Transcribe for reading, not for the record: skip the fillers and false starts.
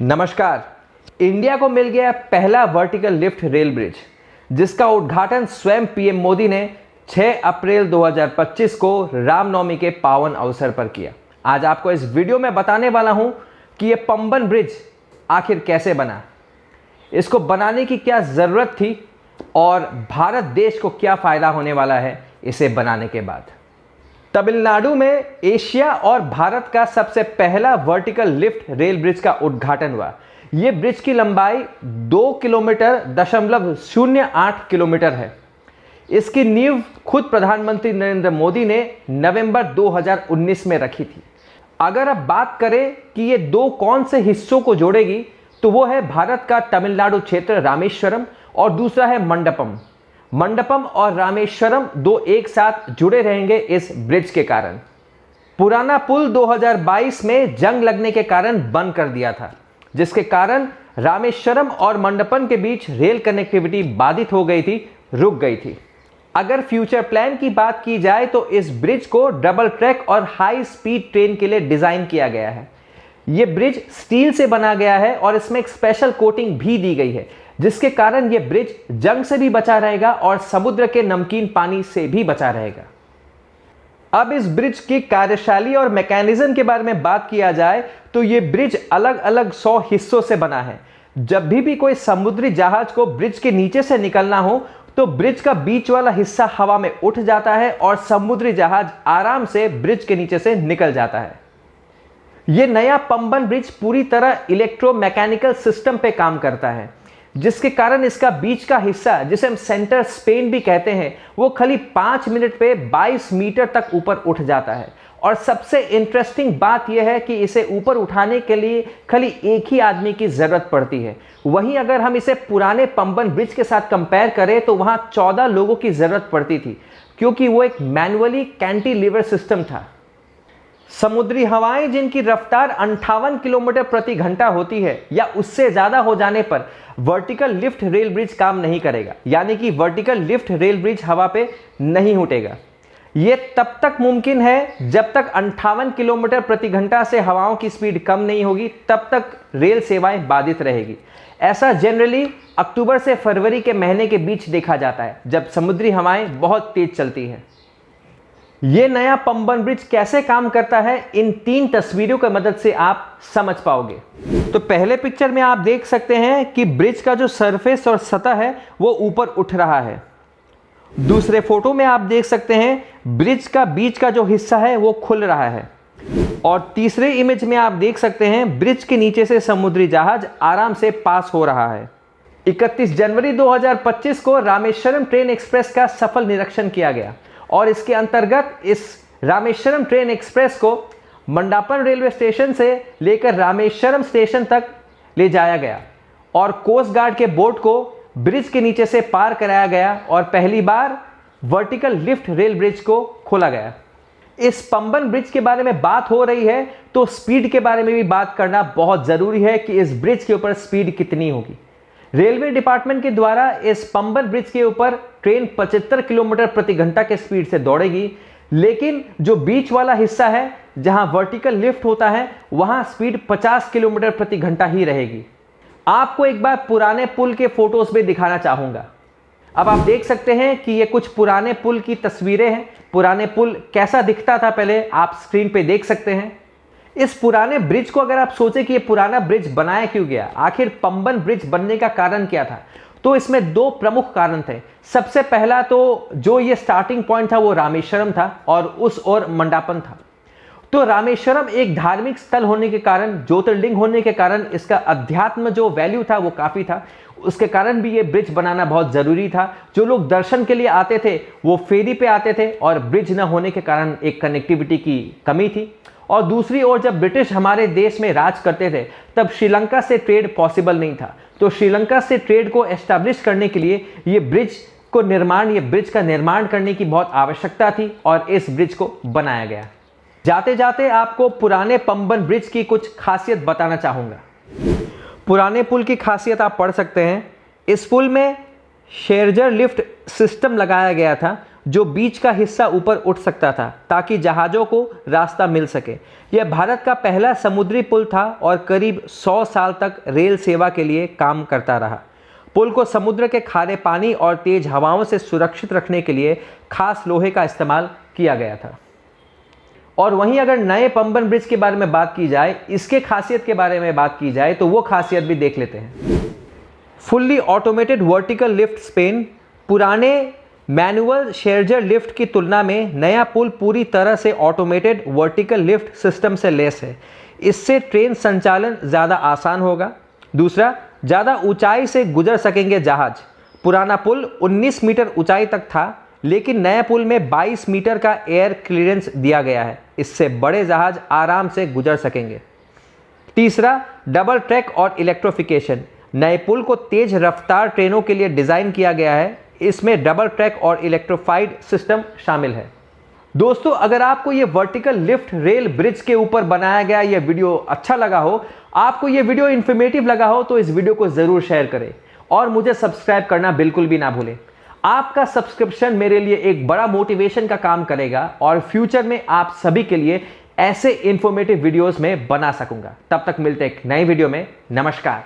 नमस्कार। इंडिया को मिल गया पहला वर्टिकल लिफ्ट रेल ब्रिज, जिसका उद्घाटन स्वयं पीएम मोदी ने 6 अप्रैल 2025 को रामनवमी के पावन अवसर पर किया। आज आपको इस वीडियो में बताने वाला हूं कि यह पंबन ब्रिज आखिर कैसे बना, इसको बनाने की क्या ज़रूरत थी और भारत देश को क्या फ़ायदा होने वाला है इसे बनाने के बाद। तमिलनाडु में एशिया और भारत का सबसे पहला वर्टिकल लिफ्ट रेल ब्रिज का उद्घाटन हुआ। यह ब्रिज की लंबाई 2.08 किलोमीटर है। इसकी नींव खुद प्रधानमंत्री नरेंद्र मोदी ने नवंबर 2019 में रखी थी। अगर अब बात करें कि ये दो कौन से हिस्सों को जोड़ेगी, तो वो है भारत का तमिलनाडु क्षेत्र रामेश्वरम और दूसरा है मंडपम। मंडपम और रामेश्वरम दो एक साथ जुड़े रहेंगे इस ब्रिज के कारण। पुराना पुल 2022 में जंग लगने के कारण बंद कर दिया था, जिसके कारण रामेश्वरम और मंडपम के बीच रेल कनेक्टिविटी बाधित हो गई थी, रुक गई थी। अगर फ्यूचर प्लान की बात की जाए तो इस ब्रिज को डबल ट्रैक और हाई स्पीड ट्रेन के लिए डिजाइन किया गया है। यह ब्रिज स्टील से बना गया है और इसमें एक स्पेशल कोटिंग भी दी गई है, जिसके कारण यह ब्रिज जंग से भी बचा रहेगा और समुद्र के नमकीन पानी से भी बचा रहेगा। अब इस ब्रिज की कार्यशैली और मैकेनिज्म के बारे में बात किया जाए तो यह ब्रिज अलग अलग 100 हिस्सों से बना है। जब भी कोई समुद्री जहाज को ब्रिज के नीचे से निकलना हो तो ब्रिज का बीच वाला हिस्सा हवा में उठ जाता है और समुद्री जहाज आराम से ब्रिज के नीचे से निकल जाता है। यह नया पंबन ब्रिज पूरी तरह इलेक्ट्रोमैकेनिकल सिस्टम पे काम करता है, जिसके कारण इसका बीच का हिस्सा, जिसे हम सेंटर स्पेन भी कहते हैं, वो खाली 5 मिनट पे 22 मीटर तक ऊपर उठ जाता है। और सबसे इंटरेस्टिंग बात यह है कि इसे ऊपर उठाने के लिए खाली एक ही आदमी की जरूरत पड़ती है। वहीं अगर हम इसे पुराने पंबन ब्रिज के साथ कंपेयर करें तो वहां 14 लोगों की जरूरत पड़ती थी, क्योंकि वो एक मैनुअली कैंटिलीवर सिस्टम था। समुद्री हवाएं जिनकी रफ्तार 58 किलोमीटर प्रति घंटा होती है या उससे ज्यादा हो जाने पर वर्टिकल लिफ्ट रेल ब्रिज काम नहीं करेगा, यानी कि वर्टिकल लिफ्ट रेल ब्रिज हवा पे नहीं उठेगा। यह तब तक मुमकिन है जब तक 58 किलोमीटर प्रति घंटा से हवाओं की स्पीड कम नहीं होगी, तब तक रेल सेवाएं बाधित रहेगी। ऐसा जनरली अक्टूबर से फरवरी के महीने के बीच देखा जाता है, जब समुद्री हवाएं बहुत तेज चलती हैं। यह नया पंबन ब्रिज कैसे काम करता है, इन 3 तस्वीरों की मदद से आप समझ पाओगे। तो पहले पिक्चर में आप देख सकते हैं कि ब्रिज का जो सरफेस और सतह है वो ऊपर उठ रहा है। दूसरे फोटो में आप देख सकते हैं ब्रिज का बीच का जो हिस्सा है वो खुल रहा है। और तीसरे इमेज में आप देख सकते हैं ब्रिज के नीचे से समुद्री जहाज आराम से पास हो रहा है। 31 जनवरी 2025 को रामेश्वरम ट्रेन एक्सप्रेस का सफल निरीक्षण किया गया और इसके अंतर्गत इस रामेश्वरम ट्रेन एक्सप्रेस को मंडापम रेलवे स्टेशन से लेकर रामेश्वरम स्टेशन तक ले जाया गया और कोस्ट गार्ड के बोट को ब्रिज के नीचे से पार कराया गया और पहली बार वर्टिकल लिफ्ट रेल ब्रिज को खोला गया। इस पंबन ब्रिज के बारे में बात हो रही है तो स्पीड के बारे में भी बात करना बहुत ज़रूरी है कि इस ब्रिज के ऊपर स्पीड कितनी होगी। रेलवे डिपार्टमेंट के द्वारा इस पंबन ब्रिज के ऊपर ट्रेन 75 किलोमीटर प्रति घंटा के स्पीड से दौड़ेगी, लेकिन जो बीच वाला हिस्सा है जहां वर्टिकल लिफ्ट होता है वहां स्पीड 50 किलोमीटर प्रति घंटा ही रहेगी। आपको एक बार पुराने पुल के फोटोज भी दिखाना चाहूंगा। अब आप देख सकते हैं कि ये कुछ पुराने पुल की तस्वीरें हैं। पुराने पुल कैसा दिखता था पहले आप स्क्रीन पे देख सकते हैं। इस पुराने ब्रिज को अगर आप सोचें कि ये पुराना ब्रिज बनाया क्यों गया, आखिर पंबन ब्रिज बनने का कारण क्या था, तो इसमें 2 प्रमुख कारण थे। सबसे पहला तो जो ये स्टार्टिंग पॉइंट था वो रामेश्वरम था और उस ओर मंडापम था। तो रामेश्वरम एक धार्मिक स्थल होने के कारण, ज्योतिर्लिंग होने के कारण इसका अध्यात्म जो वैल्यू था वो काफ़ी था। उसके कारण भी ये ब्रिज बनाना बहुत ज़रूरी था। जो लोग दर्शन के लिए आते थे वो फेरी पे आते थे और ब्रिज न होने के कारण एक कनेक्टिविटी की कमी थी। और दूसरी ओर जब ब्रिटिश हमारे देश में राज करते थे तब श्रीलंका से ट्रेड पॉसिबल नहीं था। तो श्रीलंका से ट्रेड को एस्टैब्लिश करने के लिए ये ब्रिज का निर्माण करने की बहुत आवश्यकता थी और इस ब्रिज को बनाया गया। जाते जाते आपको पुराने पंबन ब्रिज की कुछ खासियत बताना चाहूँगा। पुराने पुल की खासियत आप पढ़ सकते हैं। इस पुल में शेरजर लिफ्ट सिस्टम लगाया गया था जो बीच का हिस्सा ऊपर उठ सकता था ताकि जहाज़ों को रास्ता मिल सके। यह भारत का पहला समुद्री पुल था और करीब 100 साल तक रेल सेवा के लिए काम करता रहा। पुल को समुद्र के खारे पानी और तेज हवाओं से सुरक्षित रखने के लिए खास लोहे का इस्तेमाल किया गया था। और वहीं अगर नए पंबन ब्रिज के बारे में बात की जाए, इसके खासियत के बारे में बात की जाए तो वो खासियत भी देख लेते हैं। Fully automated vertical lift Spain. पुराने मैनुअल शेरजर लिफ्ट की तुलना में नया पुल पूरी तरह से ऑटोमेटेड वर्टिकल लिफ्ट सिस्टम से लैस है। इससे ट्रेन संचालन ज़्यादा आसान होगा। दूसरा, ज़्यादा ऊंचाई से गुजर सकेंगे जहाज। पुराना पुल 19 मीटर ऊंचाई तक था, लेकिन नए पुल में 22 मीटर का एयर क्लियरेंस दिया गया है। इससे बड़े जहाज आराम से गुजर सकेंगे। तीसरा, डबल ट्रैक और इलेक्ट्रिफिकेशन। नए पुल को तेज रफ्तार ट्रेनों के लिए डिज़ाइन किया गया है। इसमें डबल ट्रैक और इलेक्ट्रिफाइड सिस्टम शामिल है। दोस्तों, अगर आपको ये वर्टिकल लिफ्ट रेल ब्रिज के ऊपर बनाया गया ये वीडियो अच्छा लगा हो, आपको ये वीडियो इन्फॉर्मेटिव लगा हो, तो इस वीडियो को ज़रूर शेयर करें और मुझे सब्सक्राइब करना बिल्कुल भी ना भूलें। आपका सब्सक्रिप्शन मेरे लिए एक बड़ा मोटिवेशन का काम करेगा और फ्यूचर में आप सभी के लिए ऐसे इंफॉर्मेटिव वीडियोस में बना सकूंगा। तब तक मिलते हैं एक नई वीडियो में। नमस्कार।